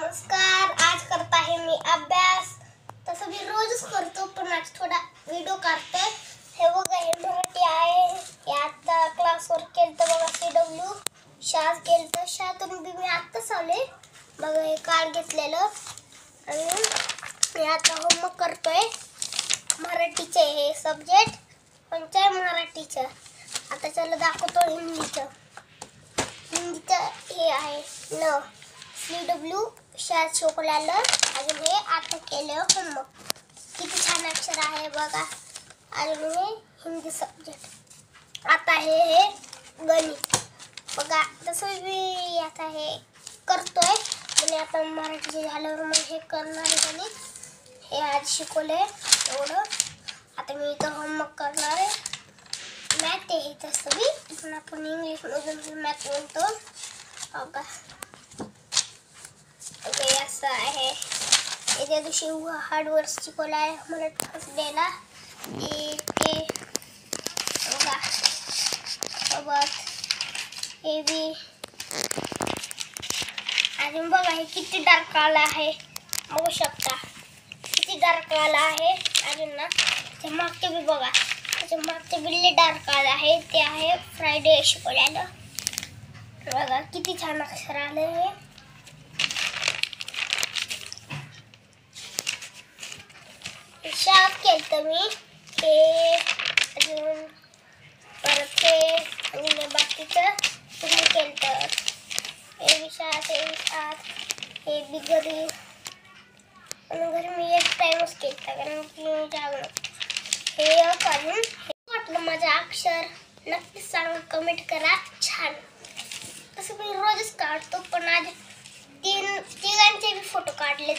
नमस्कार. आज करत आहे मी अभ्यास. तसं मी रोजच करतो, पण आज थोडा व्हिडिओ काढते. हे बघा, हे मराठी आहे. हे आता क्लासवर केलं बघा. CW शाळेत केलं. शाळेतून मी आत्ताच आले बघा. हे कार्ड घेतलेलं आणि मी आता होमवर्क करतोय. मराठीचे हे सब्जेक्ट कोणत्या मराठीचं. आता चला दाखवतो हिंदीचं. हे आहे न CW शाळेत शिकवलेलं. अजून हे आता केलं होमवर्क. किती छान अक्षर आहे बघा. अजून हे हिंदी सब्जेक्ट. आता हे गणित बघा. तसं मी आता हे करतोय. म्हणजे आता मराठीचे झाल्यावर मग हे करणार गणित. हे आज शिकवले एवढं. आता मी इथं होमवर्क करणार आहे. मॅथ आहे तसं बी, पण आपण इंग्लिशमधून मॅथ म्हणतो बघा. ओके, असं आहे. येत्या दिवशी हार्डवर्क शिकवला आहे मला थर्सडेला. ते बघा सोबत हे बी. आणि बघा हे किती डार्क आला आहे, बघू शकता किती डार्क आला आहे. अजून ना त्याच्या मागचे बी बघा. त्याच्या मागचे बिल्ले डार्क आला आहे. ते आहे फ्रायडे शिकवलेलं बघा. किती छान अक्षर आले हे. शाळेत केलं मी हे. अजून परत हे आणि बाकीचं तुम्ही केलं. हे बी शाळेत हे बी घरी. आणि घरी मी एक टाइमच केलं कारण की जागरण. हे अजून वाटलं माझं अक्षर नक्कीच सांगा, कमेंट करा. छान. तसं मी रोजच काढतो, पण आज तिघांचे बी फोटो काढलेत.